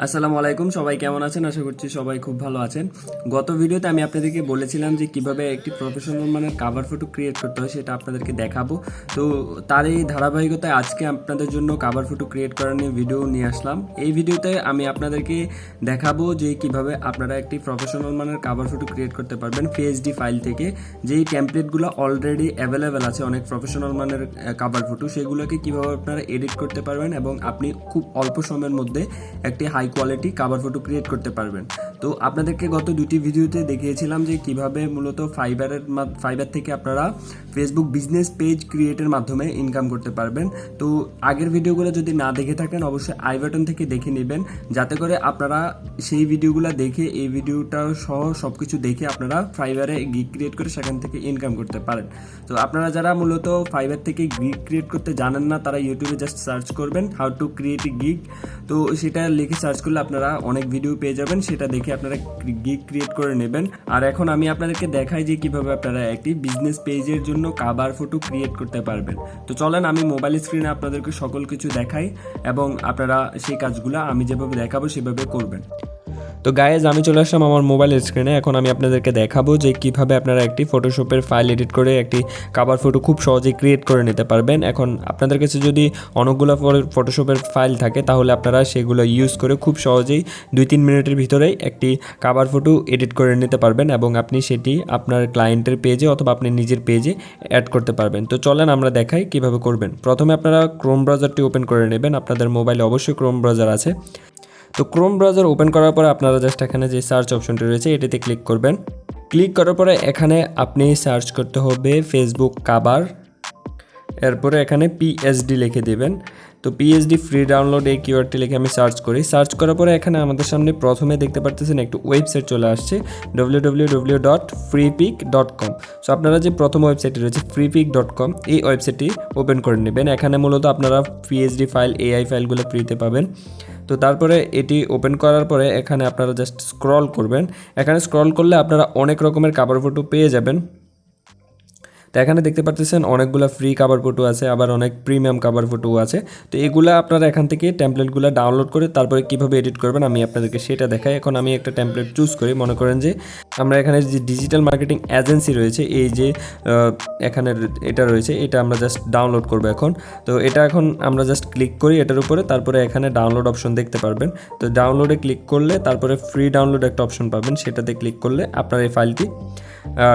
আসসালামু আলাইকুম, সবাই কেমন আছেন? আশা করছি সবাই খুব ভালো আছেন। গত ভিডিওতে আমি আপনাদেরকে বলেছিলাম যে কিভাবে একটি প্রফেশনাল মানের কাভার ফটো ক্রিয়েট করতে হয় সেটা আপনাদেরকে দেখাবো। তো তার এই ধারাবাহিকতায় আজকে আপনাদের জন্য কাভার ফটো ক্রিয়েট করার নিয়ে ভিডিও নিয়ে আসলাম। এই ভিডিওতে আমি আপনাদেরকে দেখাবো যে কিভাবে আপনারা একটি প্রফেশনাল মানের কাভার ফটো ক্রিয়েট করতে পারবেন PSD ফাইল থেকে। যেই টেমপ্লেটগুলো অলরেডি অ্যাভেলেবেল আছে অনেক প্রফেশনাল মানের কাভার ফটো, সেগুলোকে কিভাবে আপনারা এডিট করতে পারবেন এবং আপনি খুব অল্প সময়ের মধ্যে একটি high quality cover photo create করতে পারবেন। তো আপনাদেরকে গত দুটি ভিডিওতে দেখিয়েছিলাম যে কিভাবে মূলত ফাইবার থেকে আপনারা ফেসবুক বিজনেস পেজ ক্রিয়েটের মাধ্যমে ইনকাম করতে পারবেন। তো আগের ভিডিওগুলো যদি না দেখে থাকেন অবশ্যই আই বাটন থেকে দেখে নেবেন, যাতে করে আপনারা সেই ভিডিওগুলো দেখে এই ভিডিওটা সহ সব কিছু দেখে আপনারা ফাইবারে গিগ ক্রিয়েট করে সেখান থেকে ইনকাম করতে পারেন। তো আপনারা যারা মূলত ফাইবার থেকে গিগ ক্রিয়েট করতে জানেন না, তারা ইউটিউবে জাস্ট সার্চ করবেন how to create a gig. তো সেটা লিখে সার্চ করলে আপনারা অনেক ভিডিও পেয়ে যাবেন, সেটা দেখে আপনারা গিগ ক্রিয়েট করে নেবেন। আর এখন আমি আপনাদেরকে দেখাই যে কিভাবে আপনারা একটি বিজনেস পেজের জন্য কাভার ফটো ক্রিয়েট করতে পারবেন। তো চলেন আমি মোবাইল স্ক্রিনে আপনাদেরকে সকল কিছু দেখাই এবং আপনারা সেই কাজগুলো আমি যেভাবে দেখাবো সেভাবে করবেন। তো গাইজ, আমি চলে আসলাম আমার মোবাইল স্ক্রিনে। এখন আমি আপনাদেরকে দেখাবো যে কিভাবে আপনারা একটি ফটোশপের ফাইল এডিট করে একটি কাভার ফটো খুব সহজেই ক্রিয়েট করে নিতে পারবেন। এখন আপনাদের কাছে যদি অনেকগুলো ফটোশপের ফাইল থাকে তাহলে আপনারা সেগুলো ইউজ করে খুব সহজেই 2-3 মিনিটের ভিতরেই একটি কাভার ফটো এডিট করে নিতে পারবেন এবং আপনি সেটি আপনার ক্লায়েন্টের পেজে অথবা আপনি নিজের পেজে অ্যাড করতে পারবেন। তো চলেন আমরা দেখাই কিভাবে করবেন। প্রথমে আপনারা ক্রোম ব্রাউজারটি ওপেন করে নেবেন। আপনাদের মোবাইলে অবশ্যই ক্রোম ব্রাউজার আছে। তো ক্রোম ব্রাউজার ওপেন করার পরে আপনারা জাস্ট এখানে যে সার্চ অপশনটি রয়েছে এটিতে ক্লিক করবেন। ক্লিক করার পরে এখানে আপনি সার্চ করতে হবে ফেসবুক কাভার, এরপরে এখানে PSD লিখে দেবেন। তো PSD ফ্রি ডাউনলোড এই কিওয়ার্ডটি লিখে আমি সার্চ করি। সার্চ করার পরে এখানে আমাদের সামনে প্রথমে দেখতে পারতেছেন একটু ওয়েবসাইট চলে আসছে www.freepik.com। সো আপনারা যে প্রথম ওয়েবসাইটটি রয়েছে freepik.com, এই ওয়েবসাইটটি ওপেন করে নেবেন। এখানে মূলত আপনারা PSD ফাইল, AI ফাইলগুলো ফ্রিতে পাবেন। তো তারপরে এটি ওপেন করার পরে এখানে আপনারা জাস্ট স্ক্রল করবেন। এখানে স্ক্রল করলে আপনারা অনেক রকমের কাভার ফটো পেয়ে যাবেন। তো এখানে দেখতে পাচ্ছেন অনেকগুলো ফ্রি কাভার ফটো আছে, আবার অনেক প্রিমিয়াম কাভার ফটোও আছে। তো এগুলা আপনারা এখান থেকে টেমপ্লেটগুলো ডাউনলোড করে তারপরে কীভাবে এডিট করবেন আমি আপনাদেরকে সেটা দেখাই। এখন আমি একটা টেমপ্লেট চুজ করি। মনে করেন যে আমরা এখানে যে ডিজিটাল মার্কেটিং এজেন্সি রয়েছে, এই যে এখানে এটা রয়েছে, এটা আমরা জাস্ট ডাউনলোড করবো এখন। তো এটা এখন আমরা জাস্ট ক্লিক করি এটার উপরে, তারপরে এখানে ডাউনলোড অপশন দেখতে পারবেন। তো ডাউনলোডে ক্লিক করলে তারপরে ফ্রি ডাউনলোড একটা অপশন পাবেন, সেটাতে ক্লিক করলে আপনার এই ফাইলটি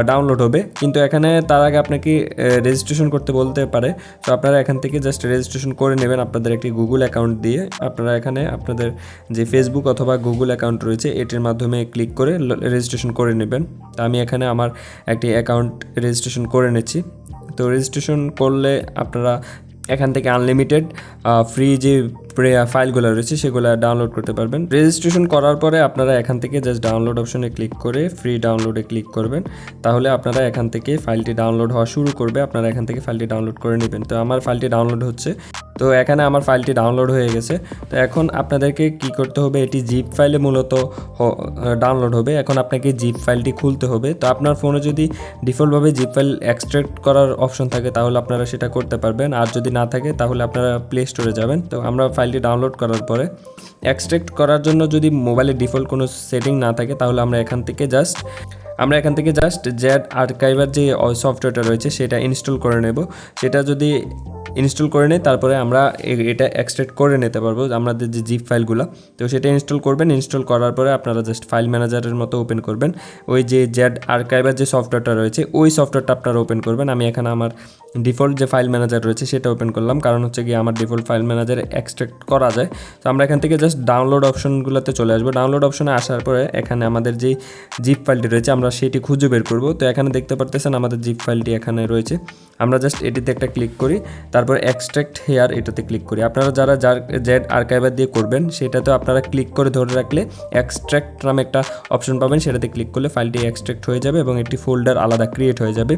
ডাউনলোড হবে। কিন্তু এখানে তার আগে আপনাকে রেজিস্ট্রেশন করতে বলতে পারে। তো আপনারা এখান থেকে জাস্ট রেজিস্ট্রেশন করে নেবেন আপনাদের একটি গুগল অ্যাকাউন্ট দিয়ে। আপনারা এখানে আপনাদের যে ফেসবুক অথবা গুগল অ্যাকাউন্ট রয়েছে এটির মাধ্যমে ক্লিক করে রেজিস্ট্রেশন করে নেবেন। তো আমি এখানে আমার একটি অ্যাকাউন্ট রেজিস্ট্রেশন করে নিচ্ছি। তো রেজিস্ট্রেশন করলে আপনারা এখান থেকে আনলিমিটেড ফ্রি যে ফাইলগুলো রয়েছে সেগুলো ডাউনলোড করতে পারবেন। রেজিস্ট্রেশন করার পরে আপনারা এখান থেকে জাস্ট ডাউনলোড অপশনে ক্লিক করে ফ্রি ডাউনলোডে ক্লিক করবেন। তাহলে আপনারা এখান থেকে ফাইলটি ডাউনলোড হওয়া শুরু করবে। আপনারা এখান থেকে ফাইলটি ডাউনলোড করে নেবেন। তো আমার ফাইলটি ডাউনলোড হচ্ছে। তো এখানে আমার ফাইলটি ডাউনলোড হয়ে গেছে। তো এখন আপনাদেরকে কি করতে হবে, এটি জিপ ফাইলে মূলত ডাউনলোড হবে। এখন আপনাকে জিপ ফাইলটি খুলতে হবে। তো আপনার ফোনে যদি ডিফল্টভাবে জিপ ফাইল এক্সট্রাক্ট করার অপশন থাকে তাহলে আপনারা সেটা করতে পারবেন, আর যদি না থাকে তাহলে আপনারা প্লে স্টোরে যাবেন। তো আমরা ফাইলটি ডাউনলোড করার পরে এক্সট্রাক্ট করার জন্য যদি মোবাইলে ডিফল্ট কোনো সেটিং না থাকে তাহলে আমরা এখান থেকে জাস্ট জেড আর্কাইভার যে সফটওয়্যারটা রয়েছে সেটা ইনস্টল করে নেব। সেটা যদি ইনস্টল করে নেই তারপরে আমরা এটা এক্সট্রাক্ট করে নিতে পারবো আমাদের যে জিপ ফাইলগুলো। তো সেটা ইনস্টল করবেন। ইনস্টল করার পরে আপনারা জাস্ট ফাইল ম্যানেজারের মতো ওপেন করবেন। ওই যে জেড আর্কাইভার যে সফটওয়্যারটা রয়েছে ওই সফটওয়্যারটা আপনারা ওপেন করবেন। আমি এখানে আমার ডিফল্ট যে ফাইল ম্যানেজার রয়েছে সেটা ওপেন করলাম, কারণ হচ্ছে কি আমার ডিফল্ট ফাইল ম্যানেজারে এক্সট্রাক্ট করা যায়। তো আমরা এখান থেকে জাস্ট ডাউনলোড অপশনগুলোতে চলে আসবো। ডাউনলোড অপশনে আসার পরে এখানে আমাদের যে জিপ ফাইলটি রয়েছে আমরা সেটি খুঁজে বের করব। তো এখানে দেখতে পারতেছেন আমাদের জিপ ফাইলটি এখানে রয়েছে। আমরা জাস্ট এটিতে একটা ক্লিক করি, তারপর এক্সট্রাক্ট হেয়ার এটাতে ক্লিক করি। আপনারা যারা জেড আর্কাইভার দিয়ে করবেন সেটাতে আপনারা ক্লিক করে ধরে রাখলে এক্সট্রাক্ট নামে একটা অপশন পাবেন, সেটাতে ক্লিক করলে ফাইলটি এক্সট্রাক্ট হয়ে যাবে এবং একটি ফোল্ডার আলাদা ক্রিয়েট হয়ে যাবে।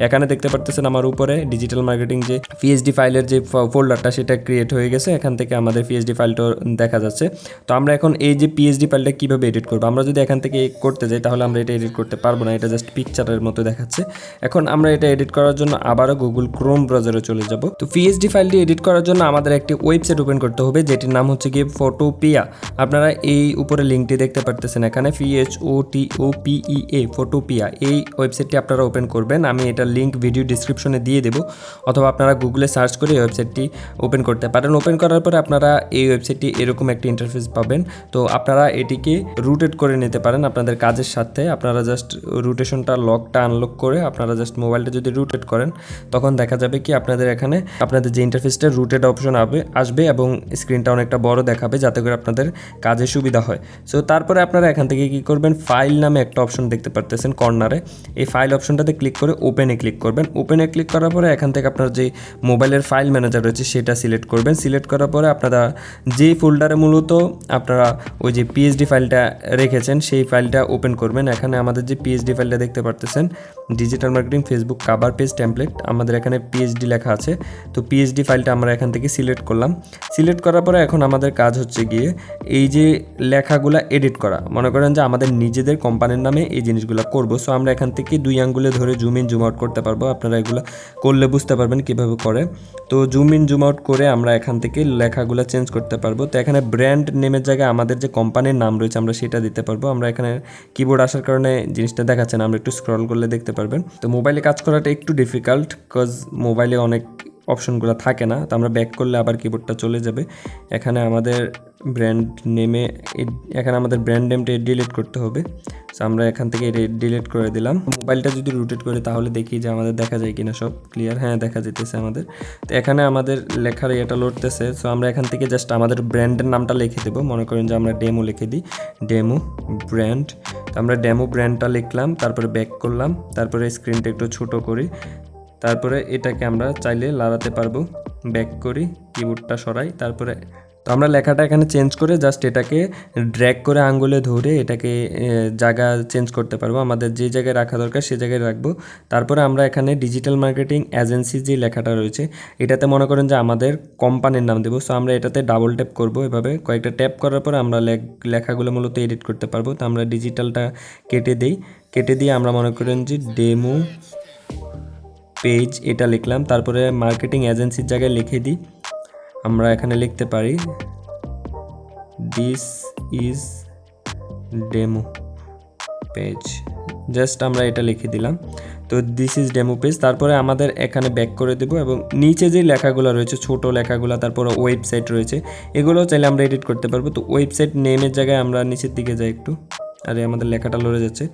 এখানে দেখতে পারতেছেন আমার উপরে ডিজিটাল মার্কেটিং যে PSD ফাইলের যে ফোল্ডারটা সেটা ক্রিয়েট হয়ে গেছে। এখান থেকে আমাদের PSD ফাইলটা দেখা যাচ্ছে। তো আমরা এখন এই যে PSD ফাইলটা কীভাবে এডিট করবো, আমরা যদি এখান থেকে করতে যাই তাহলে আমরা এটা এডিট করতে পারবো না, এটা জাস্ট পিকচারের মতো দেখাচ্ছে। এখন আমরা এটা এডিট করার জন্য আবারও গুগল ক্রোম ব্রাউজারে চলে যাব। তো পিএসডি ফাইলটি এডিট করার জন্য আমাদের একটি ওয়েবসাইট ওপেন করতে হবে, যেটির নাম হচ্ছে গিয়ে ফটোপিয়া। আপনারা এই উপরে লিঙ্কটি দেখতে পারতেছেন, এখানে PHOTOPEA ফটোপিয়া, এই ওয়েবসাইটটি আপনারা ওপেন করবেন। আমি এটার লিঙ্ক ভিডিও ডিসক্রিপশনে দিয়ে দেবো, অথবা আপনারা গুগলে সার্চ করে এই ওয়েবসাইটটি ওপেন করতে পারেন। ওপেন করার পরে আপনারা এই ওয়েবসাইটটি এরকম একটা ইন্টারফেস পাবেন। তো আপনারা এটিকে রুটেট করে নিতে পারেন আপনাদের কাজের সাথে। আপনারা জাস্ট রুটেশনটা লকটা আনলক করে আপনারা জাস্ট মোবাইলটা যদি রুটেট করেন, তখন দেখা যাবে কি আপনাদের এখানে আপনাদের যে ইন্টারফেসটা রুটেড অপশন আসবে এবং স্ক্রিনটা অনেকটা বড় দেখাবে, যাতে করে আপনাদের কাজে সুবিধা হয়। সো তারপরে আপনারা এখান থেকে কি করবেন, ফাইল নামে একটা অপশন দেখতে পারতেছেন কর্নারে, এই ফাইল অপশনটাতে ক্লিক করে ওপেনে ক্লিক করবেন। ওপেনে ক্লিক করার পরে এখান থেকে আপনার যে মোবাইলের ফাইল ম্যানেজার রয়েছে সেটা সিলেক্ট করবেন। সিলেক্ট করার পরে আপনারা যে ফোল্ডারে মূলত আপনারা ওই যে পিএসডি ফাইলটা রেখেছেন সেই ফাইলটা ওপেন করবেন। এখানে আমাদের যে পিএসডি ফাইলটা দেখতে পারতেছেন, digital marketing Facebook cover page template, আমাদের এখানে পিএসডি লেখা আছে। তো পিএসডি ফাইলটা আমরা এখান থেকে সিলেক্ট করলাম। সিলেক্ট করার পরে এখন আমাদের কাজ হচ্ছে গিয়ে এই যে লেখাগুলা এডিট করা। মনে করেন যে আমাদের নিজেদের কোম্পানির নামে এই জিনিসগুলো করব। সো আমরা এখান থেকে 2 আঙ্গুলে ধরে জুম ইন জুম আউট করতে পারবো। আপনারা এগুলো করলে বুঝতে পারবেন কীভাবে করে। তো জুম ইন জুম আউট করে আমরা এখান থেকে লেখাগুলো চেঞ্জ করতে পারবো। তো এখানে ব্র্যান্ড নেমের জায়গায় আমাদের যে কোম্পানির নাম রয়েছে আমরা সেটা দিতে পারবো। আমরা এখানে কিবোর্ড আসার কারণে জিনিসটা দেখাচ্ছে না, আমরা একটু স্ক্রল করলে দেখতে পারবেন। তো মোবাইলে কাজ করাটা একটু ডিফিকাল্ট, বিকজ মোবাইলে অনেক অপশনগুলো থাকে না। তো আমরা ব্যাক করলে আবার কিবোর্ডটা চলে যাবে। এখানে আমাদের ব্র্যান্ড নেমটা ডিলিট করতে হবে। সো আমরা এখান থেকে ডিলিট করে দিলাম। মোবাইলটা যদি রুটেট করি তাহলে দেখি যে আমাদের দেখা যায় কিনা সব ক্লিয়ার। হ্যাঁ, দেখা যেতেছে আমাদের। তো এখানে আমাদের লেখার এটা লড়তেছে। সো আমরা এখান থেকে জাস্ট আমাদের ব্র্যান্ডের নামটা লিখে দেবো। মনে করেন যে আমরা ডেমো লিখে দিই, ডেমো ব্র্যান্ড। তো আমরা ডেমো ব্র্যান্ডটা লিখলাম, তারপরে ব্যাক করলাম, তারপরে স্ক্রিনটা একটু ছোট করি, তারপরে এটাকে আমরা চাইলে লাগাতে পারবো। ব্যাক করি, কিবোর্ডটা সরাই, তারপরে তো আমরা লেখাটা এখানে চেঞ্জ করে জাস্ট এটাকে ড্র্যাগ করে আঙ্গুলে ধরে এটাকে জায়গা চেঞ্জ করতে পারবো। আমাদের যে জায়গায় রাখা দরকার সে জায়গায় রাখবো। তারপরে আমরা এখানে ডিজিটাল মার্কেটিং এজেন্সি যে লেখাটা রয়েছে এটাতে মনে করেন যে আমাদের কোম্পানির নাম দেবো। সো আমরা এটাতে ডাবল ট্যাপ করবো। এভাবে কয়েকটা ট্যাপ করার পরে আমরা লেখাগুলো মূলত এডিট করতে পারবো। তো আমরা ডিজিটালটা কেটে দিয়ে আমরা মনে করেন যে ডেমো পেজ এটা লিখলাম। তারপরে মার্কেটিং এজেন্সির জায়গায় লিখে দিই, আমরা এখানে লিখতে পারি this is demo page, just আমরা এটা লিখে দিলাম। তো দিস ইজ ডেমো পেজ। তারপরে আমাদের এখানে ব্যাক করে দেবো এবং নিচে যে লেখাগুলো রয়েছে ছোট লেখাগুলো, তারপরে ওয়েবসাইট রয়েছে, এগুলোও চাইলে আমরা এডিট করতে পারবো। তো ওয়েবসাইট নেমের জায়গায় আমরা নিচের দিকে যাই একটু, আরে আমাদের লেখাটা লড়ে যাচ্ছে।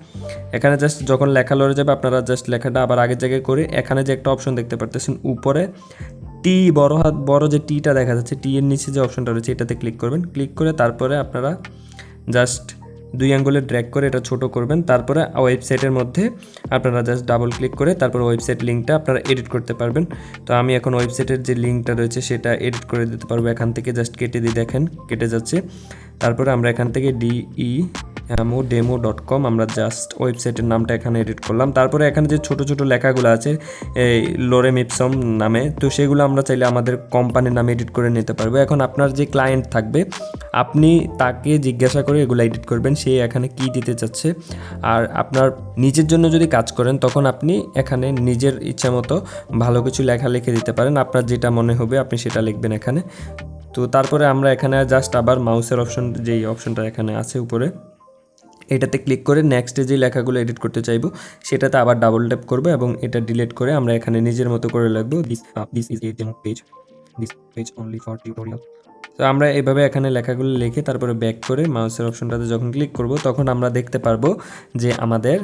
এখানে জাস্ট যখন লেখা লড়ে যাবে আপনারা জাস্ট লেখাটা আবার আগের জায়গায় করে এখানে যে একটা অপশন দেখতে পারতেছেন উপরে টি বড় যে টিটা দেখা যাচ্ছে, টি এর নিচে যে অপশনটা রয়েছে এটাতে ক্লিক করবেন। ক্লিক করে তারপরে আপনারা জাস্ট 2 আঙ্গুলে ড্র্যাগ করে এটা ছোট করবেন। তারপরে ওয়েবসাইটের মধ্যে আপনারা জাস্ট ডাবল ক্লিক করে তারপর ওয়েবসাইট লিঙ্কটা আপনারা এডিট করতে পারবেন। তো আমি এখন ওয়েবসাইটের যে লিঙ্কটা রয়েছে সেটা এডিট করে দিতে পারবো। এখান থেকে জাস্ট কেটে দিই, দেখেন কেটে যাচ্ছে। তারপরে আমরা এখান থেকে demo.com আমরা জাস্ট ওয়েবসাইটের নামটা এখানে এডিট করলাম। তারপরে এখানে যে ছোট ছোট লেখাগুলো আছে এই লোরেম ইপসম নামে, তো সেগুলো আমরা চাইলে আমাদের কোম্পানির নামে এডিট করে নিতে পারবো। এখন আপনার যে ক্লায়েন্ট থাকবে আপনি তাকে জিজ্ঞাসা করে এগুলো এডিট করবেন, সে এখানে কি দিতে চাচ্ছে। আর আপনার নিজের জন্য যদি কাজ করেন তখন আপনি এখানে নিজের ইচ্ছা মতো ভালো কিছু লেখা লিখে দিতে পারেন। আপনার যেটা মনে হবে আপনি সেটা লিখবেন এখানে। তো তারপরে আমরা এখানে জাস্ট আবার মাউসের অপশন, যেই অপশনটা এখানে আছে উপরে, এটাতে ক্লিক করে নেক্সটে যে লেখাগুলো এডিট করতে চাইবো সেটাতে আবার ডাবল ট্যাপ করবো এবং এটা ডিলিট করে আমরা এখানে নিজের মতো করে লিখবো this is a demo page, this page only for tutorial. তো আমরা এইভাবে এখানে লেখাগুলো লিখে তারপরে ব্যাক করে মাউসের অপশনটাতে যখন ক্লিক করব তখন আমরা দেখতে পারবো যে আমাদের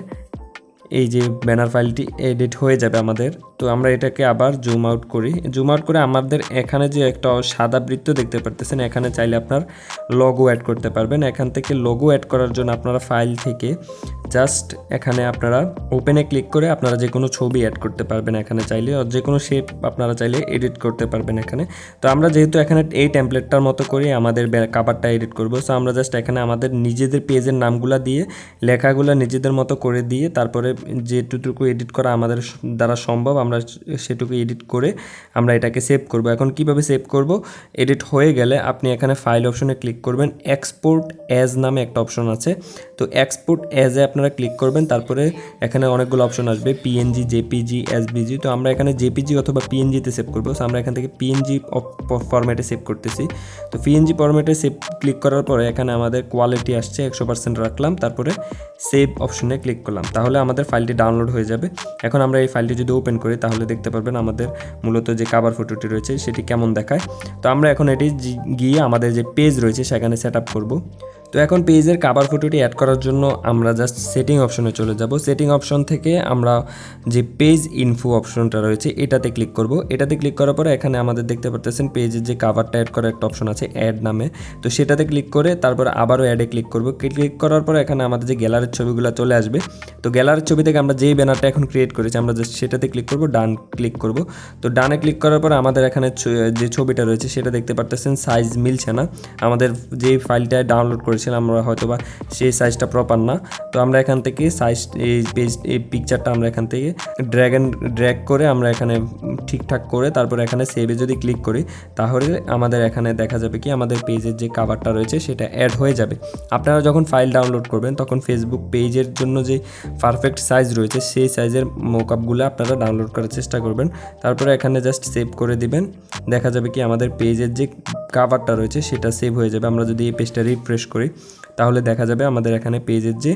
এই যে ব্যানার ফাইলটি এডিট হয়ে যাবে আমাদের। তো আমরা এটাকে আবার জুম আউট করি। জুম আউট করে আমাদের এখানে যে একটা সাদা বৃত্ত দেখতে পারতেছেন, এখানে চাইলে আপনার লোগো অ্যাড করতে পারবেন। এখান থেকে লোগো অ্যাড করার জন্য আপনারা ফাইল থেকে জাস্ট এখানে আপনারা ওপেনে ক্লিক করে আপনারা যে কোনো ছবি অ্যাড করতে পারবেন এখানে চাইলে, যে কোনো শেপ আপনারা চাইলে এডিট করতে পারবেন এখানে। তো আমরা যেহেতু এখানে এই টেমপ্লেটটার মতো করে আমাদের কাভারটা এডিট করব, সো আমরা জাস্ট এখানে আমাদের নিজেদের পেজের নামগুলো দিয়ে লেখাগুলো নিজেদের মতো করে দিয়ে তারপরে যেটুকু এডিট করা আমাদের দ্বারা সম্ভব আমরা সেটুকু এডিট করে আমরা এটাকে সেভ করব। এখন কিভাবে সেভ করব, এডিট হয়ে গেলে আপনি এখানে ফাইল অপশনে ক্লিক করবেন, এক্সপোর্ট অ্যাজ নামে একটা অপশন আছে, তো এক্সপোর্ট অ্যাজে আপনারা ক্লিক করবেন। তারপরে এখানে অনেকগুলো অপশন আসবে, পিএনজি, জেপিজি, এসভিজি। তো আমরা এখানে জেপিজি অথবা পিএনজিতে সেভ করবো, সো আমরা এখান থেকে পিএনজি ফরম্যাটে সেভ করতেছি। তো পিএনজি ফরম্যাটে সেভ ক্লিক করার পরে এখানে আমাদের কোয়ালিটি আসছে 100% রাখলাম, তারপরে সেভ অপশনে ক্লিক করলাম, তাহলে আমাদের ফাইলটি ডাউনলোড হয়ে যাবে। এখন আমরা এই ফাইলটি যদি ওপেন করি তাহলে দেখতে পারবেন আমাদের মূলত যে কাভার ফটোটি রয়েছে সেটি কেমন দেখায়। তো আমরা এখন এটি গিয়ে আমাদের যে পেজ রয়েছে সেখানে সেট আপ করবো। তো এখন পেজের কাভার ফটোটি অ্যাড করার জন্য আমরা জাস্ট সেটিং অপশনে চলে যাব। সেটিং অপশন থেকে আমরা যে পেজ ইনফো অপশনটা রয়েছে এটাতে ক্লিক করব। এটাতে ক্লিক করার পরে এখানে আমাদের দেখতে পারতেছেন পেজের যে কাভারটা অ্যাড করার একটা অপশন আছে অ্যাড নামে, তো সেটাতে ক্লিক করে তারপরে আবারও অ্যাডে ক্লিক করব। ক্লিক করার পরে এখানে আমাদের যে গ্যালারির ছবিগুলো চলে আসবে, তো গ্যালারির ছবি থেকে আমরা যেই ব্যানারটা এখন ক্রিয়েট করেছি আমরা জাস্ট সেটাতে ক্লিক করব, ডান ক্লিক করব। তো ডানে ক্লিক করার পরে আমাদের এখানে যে ছবিটা রয়েছে সেটা দেখতে পারতেছেন সাইজ মিলছে না, আমাদের যে ফাইলটা ডাউনলোড করেছিলাম আমরা হয়তো বা সেই সাইজটা প্রপার না। তো আমরা এখান থেকে সাইজ এই পিকচারটা আমরা এখান থেকে ড্র্যাগ করে আমরা এখানে ঠিকঠাক করে তারপরে এখানে সেভে যদি ক্লিক করি তাহলে আমাদের এখানে দেখা যাবে কি আমাদের পেজের যে কাভারটা রয়েছে সেটা অ্যাড হয়ে যাবে। আপনারা যখন ফাইল ডাউনলোড করবেন তখন ফেসবুক পেজের জন্য যে পারফেক্ট সাইজ রয়েছে সেই সাইজের মোকআপগুলো আপনারা ডাউনলোড করার চেষ্টা করবেন। তারপরে এখানে জাস্ট সেভ করে দিবেন, দেখা যাবে কি আমাদের পেজের যে কাভারটা রয়েছে সেটা সেভ হয়ে যাবে। আমরা যদি এই পেজটা রিফ্রেশ করি তাহলে দেখা যাবে আমাদের এখানে পেজের যে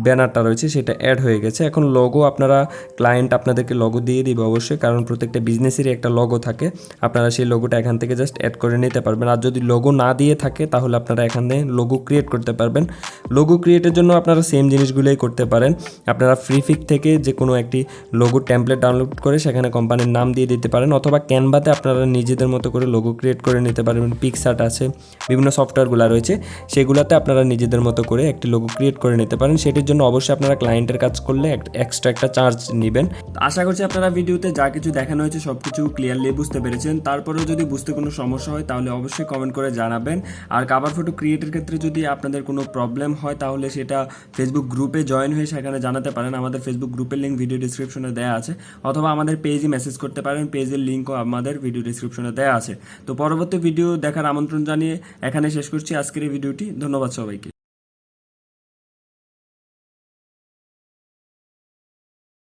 ব্যানারটা রয়েছে সেটা অ্যাড হয়ে গেছে। এখন লোগো আপনারা ক্লায়েন্ট আপনাদেরকে লোগো দিয়ে দিবে অবশ্যই, কারণ প্রত্যেকটা বিজনেসেরই একটা লোগো থাকে, আপনারা সেই লোগোটা এখান থেকে জাস্ট অ্যাড করে নিতে পারবেন। আর যদি লোগো না দিয়ে থাকে তাহলে আপনারা এখানে লোগো ক্রিয়েট করতে পারবেন। লোগো ক্রিয়েটের জন্য আপনারা সেম জিনিসগুলোই করতে পারেন, আপনারা ফ্রিপিক থেকে যে কোনো একটি লোগো টেমপ্লেট ডাউনলোড করে সেখানে কোম্পানির নাম দিয়ে দিতে পারেন, অথবা ক্যানভাতে আপনারা নিজেদের মতো করে লোগো ক্রিয়েট করে নিতে পারবেন। পিকসার্ট আছে, বিভিন্ন সফটওয়্যারগুলো রয়েছে, সেগুলোতে আপনারা নিজেদের মতো করে একটি লোগো ক্রিয়েট করে নিতে পারেন। সেটির জন্য অবশ্যই আপনারা ক্লায়েন্টের কাজ করলে এক্সট্রা একটা চার্জ নেবেন। আশা করছি আপনারা ভিডিওতে যা কিছু দেখানো হয়েছে সব কিছু ক্লিয়ারলি বুঝতে পেরেছেন। তারপরেও যদি বুঝতে কোনো সমস্যা হয় তাহলে অবশ্যই কমেন্ট করে জানাবেন। আর কাভার ফটো ক্রিয়েটের ক্ষেত্রে যদি আপনাদের কোনো প্রবলেম হয় তাহলে সেটা ফেসবুক গ্রুপে জয়েন হয়ে সেখানে জানাতে পারেন। আমাদের ফেসবুক গ্রুপের লিঙ্ক ভিডিও ডিসক্রিপশনে দেওয়া আছে, অথবা আমাদের পেজে মেসেজ করতে পারেন, পেজের লিঙ্কও আমাদের ভিডিও ডিসক্রিপশনে দেওয়া আছে। তো পরবর্তী ভিডিও দেখার আমন্ত্রণ জানিয়ে এখানে শেষ করছি আজকের এই ভিডিওটি। ধন্যবাদ সবাইকে।